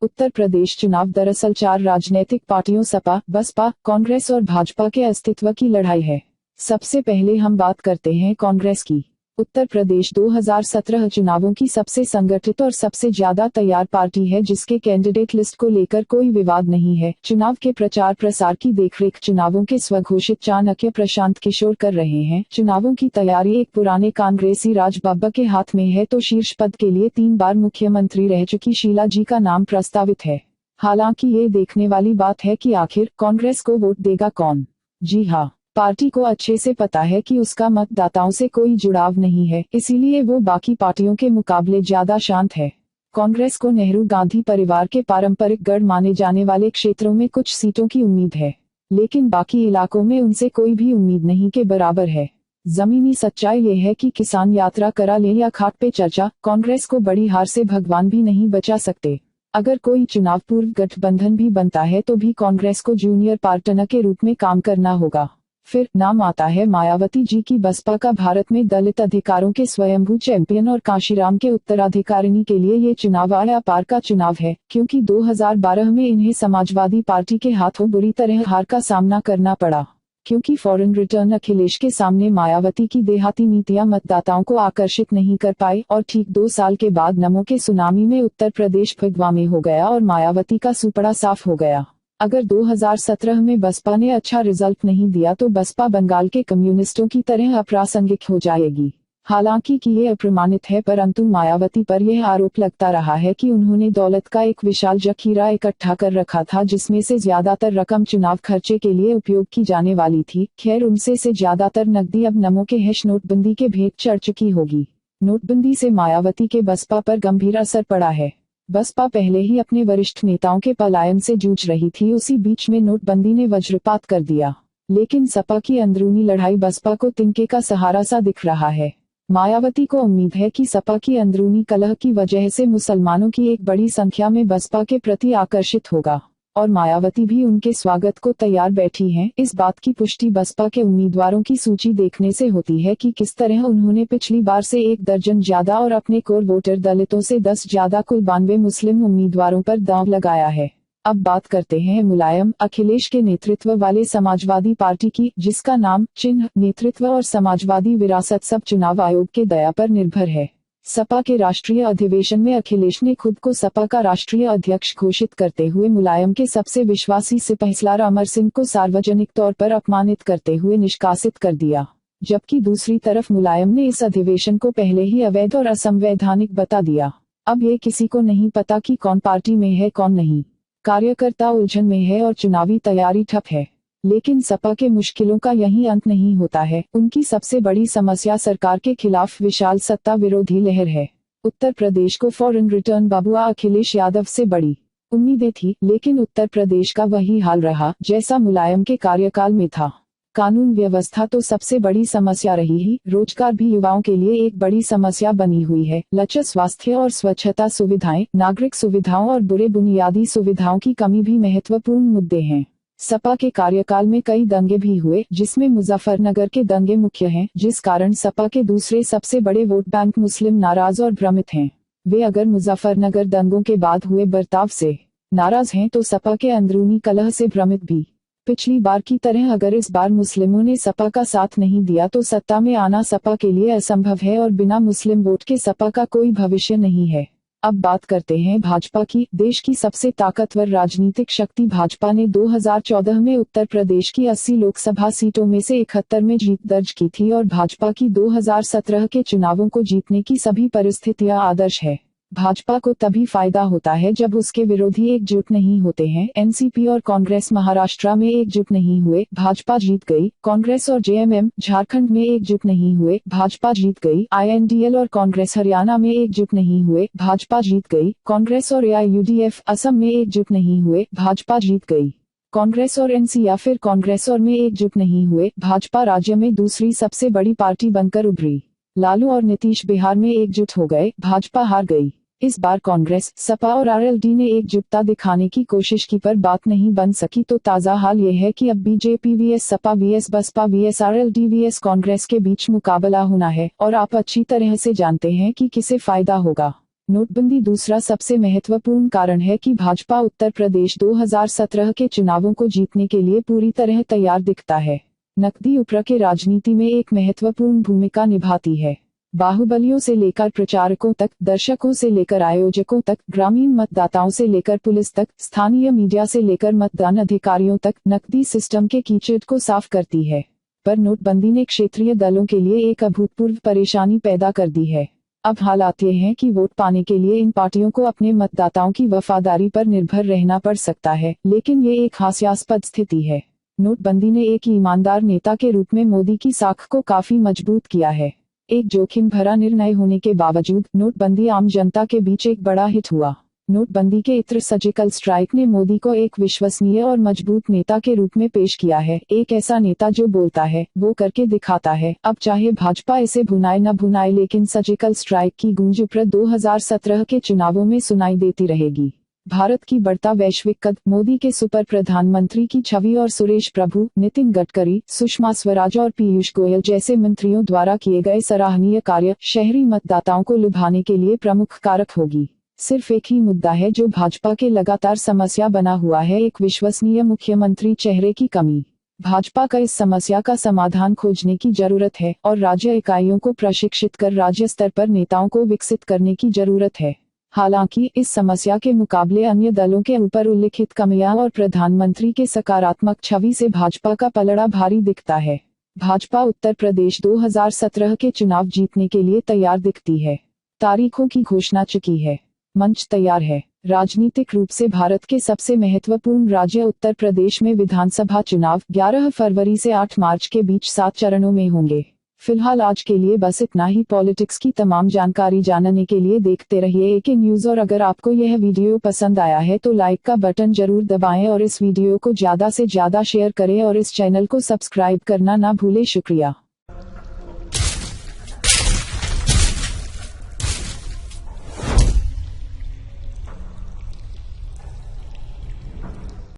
उत्तर प्रदेश चुनाव दरअसल 4 राजनीतिक पार्टियों सपा, बसपा, कांग्रेस और भाजपा के अस्तित्व की लड़ाई है। सबसे पहले हम बात करते हैं कांग्रेस की। उत्तर प्रदेश 2017 चुनावों की सबसे संगठित और सबसे ज्यादा तैयार पार्टी है, जिसके कैंडिडेट लिस्ट को लेकर कोई विवाद नहीं है। चुनाव के प्रचार प्रसार की देखरेख चुनावों के स्वघोषित चाणक्य प्रशांत किशोर कर रहे हैं। चुनावों की तैयारी एक पुराने कांग्रेसी राज बब्बर के हाथ में है तो शीर्ष पद के लिए 3 बार मुख्यमंत्री रह चुकी शीला जी का नाम प्रस्तावित है। हालांकि ये देखने वाली बात है कि आखिर कांग्रेस को वोट देगा कौन। जी हाँ, पार्टी को अच्छे से पता है कि उसका मतदाताओं से कोई जुड़ाव नहीं है, इसीलिए वो बाकी पार्टियों के मुकाबले ज्यादा शांत है। कांग्रेस को नेहरू गांधी परिवार के पारंपरिक गढ़ माने जाने वाले क्षेत्रों में कुछ सीटों की उम्मीद है, लेकिन बाकी इलाकों में उनसे कोई भी उम्मीद नहीं के बराबर है। जमीनी सच्चाई ये है कि किसान यात्रा करा ले या खाट पे चर्चा, कांग्रेस को बड़ी हार से भगवान भी नहीं बचा सकते। अगर कोई चुनाव पूर्व गठबंधन भी बनता है तो भी कांग्रेस को जूनियर पार्टनर के रूप में काम करना होगा। फिर नाम आता है मायावती जी की। बसपा का भारत में दलित अधिकारों के स्वयंभू चैंपियन और कांशीराम के उत्तराधिकारिणी के लिए ये चुनाव आया पार का चुनाव है, क्योंकि 2012 में इन्हें समाजवादी पार्टी के हाथों बुरी तरह हार का सामना करना पड़ा। क्योंकि फॉरेन रिटर्न अखिलेश के सामने मायावती की देहाती नीतियां मतदाताओं को आकर्षित नहीं कर पाई और ठीक 2 साल के बाद नमो के सुनामी में उत्तर प्रदेश भगवा में हो गया और मायावती का सुपड़ा साफ हो गया। अगर 2017 में बसपा ने अच्छा रिजल्ट नहीं दिया तो बसपा बंगाल के कम्युनिस्टों की तरह अप्रासंगिक हो जाएगी। हालांकि कि ये अप्रमाणित है, परंतु मायावती पर यह आरोप लगता रहा है कि उन्होंने दौलत का एक विशाल जखीरा इकट्ठा कर रखा था, जिसमें से ज्यादातर रकम चुनाव खर्चे के लिए उपयोग की जाने वाली थी। खैर, उनसे से ज्यादातर नकदी अब नमो के हैश नोटबंदी के भेंट चढ़ चुकी होगी। नोटबंदी से मायावती के बसपा पर गंभीर असर पड़ा है। बसपा पहले ही अपने वरिष्ठ नेताओं के पलायन से जूझ रही थी, उसी बीच में नोटबंदी ने वज्रपात कर दिया। लेकिन सपा की अंदरूनी लड़ाई बसपा को तिनके का सहारा सा दिख रहा है। मायावती को उम्मीद है कि सपा की अंदरूनी कलह की वजह से मुसलमानों की एक बड़ी संख्या में बसपा के प्रति आकर्षित होगा और मायावती भी उनके स्वागत को तैयार बैठी हैं। इस बात की पुष्टि बसपा के उम्मीदवारों की सूची देखने से होती है कि किस तरह उन्होंने पिछली बार से 1 दर्जन ज्यादा और अपने कोर वोटर दलितों से 10 ज्यादा कुल 92 मुस्लिम उम्मीदवारों पर दांव लगाया है। अब बात करते हैं मुलायम अखिलेश के नेतृत्व वाले समाजवादी पार्टी की, जिसका नाम, चिन्ह, नेतृत्व और समाजवादी विरासत सब चुनाव आयोग के दया पर निर्भर है। सपा के राष्ट्रीय अधिवेशन में अखिलेश ने खुद को सपा का राष्ट्रीय अध्यक्ष घोषित करते हुए मुलायम के सबसे विश्वासी सिपहसालार अमर सिंह को सार्वजनिक तौर पर अपमानित करते हुए निष्कासित कर दिया। जबकि दूसरी तरफ मुलायम ने इस अधिवेशन को पहले ही अवैध और असंवैधानिक बता दिया। अब ये किसी को नहीं पता कि कौन पार्टी में है कौन नहीं। कार्यकर्ता उलझन में है और चुनावी तैयारी ठप है। लेकिन सपा के मुश्किलों का यही अंत नहीं होता है। उनकी सबसे बड़ी समस्या सरकार के खिलाफ विशाल सत्ता विरोधी लहर है। उत्तर प्रदेश को फॉरेन रिटर्न बबुआ अखिलेश यादव से बड़ी उम्मीदें थी, लेकिन उत्तर प्रदेश का वही हाल रहा जैसा मुलायम के कार्यकाल में था। कानून व्यवस्था तो सबसे बड़ी समस्या रही ही, रोजगार भी युवाओं के लिए एक बड़ी समस्या बनी हुई है। लचर स्वास्थ्य और स्वच्छता सुविधाएं, नागरिक सुविधाओं और बुरे बुनियादी सुविधाओं की कमी भी महत्वपूर्ण मुद्दे हैं। सपा के कार्यकाल में कई दंगे भी हुए, जिसमें मुजफ्फरनगर के दंगे मुख्य हैं, जिस कारण सपा के दूसरे सबसे बड़े वोट बैंक मुस्लिम नाराज और भ्रमित हैं। वे अगर मुजफ्फरनगर दंगों के बाद हुए बर्ताव से नाराज हैं तो सपा के अंदरूनी कलह से भ्रमित भी। पिछली बार की तरह अगर इस बार मुस्लिमों ने सपा का साथ नहीं दिया तो सत्ता में आना सपा के लिए असंभव है और बिना मुस्लिम वोट के सपा का कोई भविष्य नहीं है। अब बात करते हैं भाजपा की। देश की सबसे ताकतवर राजनीतिक शक्ति भाजपा ने 2014 में उत्तर प्रदेश की 80 लोकसभा सीटों में से 71 में जीत दर्ज की थी और भाजपा की 2017 के चुनावों को जीतने की सभी परिस्थितियां आदर्श है। भाजपा को तभी फायदा होता है जब उसके विरोधी एकजुट नहीं होते हैं। एनसीपी और कांग्रेस महाराष्ट्र में एकजुट नहीं हुए, भाजपा जीत गई। कांग्रेस और जेएमएम झारखंड में एकजुट नहीं हुए, भाजपा जीत गई। आईएनडीएल और कांग्रेस हरियाणा में एकजुट नहीं हुए, भाजपा जीत गई। कांग्रेस और एआईयूडीएफ असम में एकजुट नहीं हुए, भाजपा जीत गई। कांग्रेस और एनसी या फिर कांग्रेस और में एकजुट नहीं हुए, भाजपा राज्य में दूसरी सबसे बड़ी पार्टी बनकर उभरी। लालू और नीतीश बिहार में एकजुट हो गए, भाजपा हार गई। इस बार कांग्रेस, सपा और आरएलडी ने एकजुटता दिखाने की कोशिश की पर बात नहीं बन सकी। तो ताजा हाल ये है कि अब BJP VS Sapa VS Basapa VS RLD VS Congress के बीच मुकाबला होना है और आप अच्छी तरह से जानते हैं कि किसे फायदा होगा। नोटबंदी दूसरा सबसे महत्वपूर्ण कारण है कि भाजपा उत्तर प्रदेश 2017 के चुनावों को जीतने के लिए पूरी तरह तैयार दिखता है। नकदी उपरा के राजनीति में एक महत्वपूर्ण भूमिका निभाती है। बाहुबलियों से लेकर प्रचारकों तक, दर्शकों से लेकर आयोजकों तक, ग्रामीण मतदाताओं से लेकर पुलिस तक, स्थानीय मीडिया से लेकर मतदान अधिकारियों तक, नकदी सिस्टम के कीचड़ को साफ करती है। पर नोटबंदी ने क्षेत्रीय दलों के लिए एक अभूतपूर्व परेशानी पैदा कर दी है। अब हालात ये हैं कि वोट पाने के लिए इन पार्टियों को अपने मतदाताओं की वफादारी पर निर्भर रहना पड़ सकता है, लेकिन ये एक हास्यास्पद स्थिति है। नोटबंदी ने एक ईमानदार नेता के रूप में मोदी की साख को काफी मजबूत किया है। एक जोखिम भरा निर्णय होने के बावजूद नोटबंदी आम जनता के बीच एक बड़ा हिट हुआ। नोटबंदी के इत्र सर्जिकल स्ट्राइक ने मोदी को एक विश्वसनीय और मजबूत नेता के रूप में पेश किया है। एक ऐसा नेता जो बोलता है वो करके दिखाता है। अब चाहे भाजपा इसे भुनाए न भुनाए, लेकिन सर्जिकल स्ट्राइक की गूंज प्रत 2017 के चुनावों में सुनाई देती रहेगी। भारत की बढ़ता वैश्विक कद, मोदी के सुपर प्रधानमंत्री की छवि और सुरेश प्रभु, नितिन गडकरी, सुषमा स्वराज और पीयूष गोयल जैसे मंत्रियों द्वारा किए गए सराहनीय कार्य शहरी मतदाताओं को लुभाने के लिए प्रमुख कारक होगी। सिर्फ एक ही मुद्दा है जो भाजपा के लगातार समस्या बना हुआ है, एक विश्वसनीय मुख्यमंत्री चेहरे की कमी। भाजपा का इस समस्या का समाधान खोजने की जरूरत है और राज्य इकाइयों को प्रशिक्षित कर राज्य स्तर पर नेताओं को विकसित करने की जरूरत है। हालांकि इस समस्या के मुकाबले अन्य दलों के ऊपर उल्लिखित कमियां और प्रधानमंत्री के सकारात्मक छवि से भाजपा का पलड़ा भारी दिखता है। भाजपा उत्तर प्रदेश 2017 के चुनाव जीतने के लिए तैयार दिखती है। तारीखों की घोषणा चुकी है, मंच तैयार है। राजनीतिक रूप से भारत के सबसे महत्वपूर्ण राज्य उत्तर प्रदेश में विधानसभा चुनाव 11 फरवरी से 8 मार्च के बीच 7 चरणों में होंगे। फिलहाल आज के लिए बस इतना ही। पॉलिटिक्स की तमाम जानकारी जानने के लिए देखते रहिए एके न्यूज। और अगर आपको यह वीडियो पसंद आया है तो लाइक का बटन जरूर दबाएं और इस वीडियो को ज्यादा से ज्यादा शेयर करें और इस चैनल को सब्सक्राइब करना ना भूलें। शुक्रिया।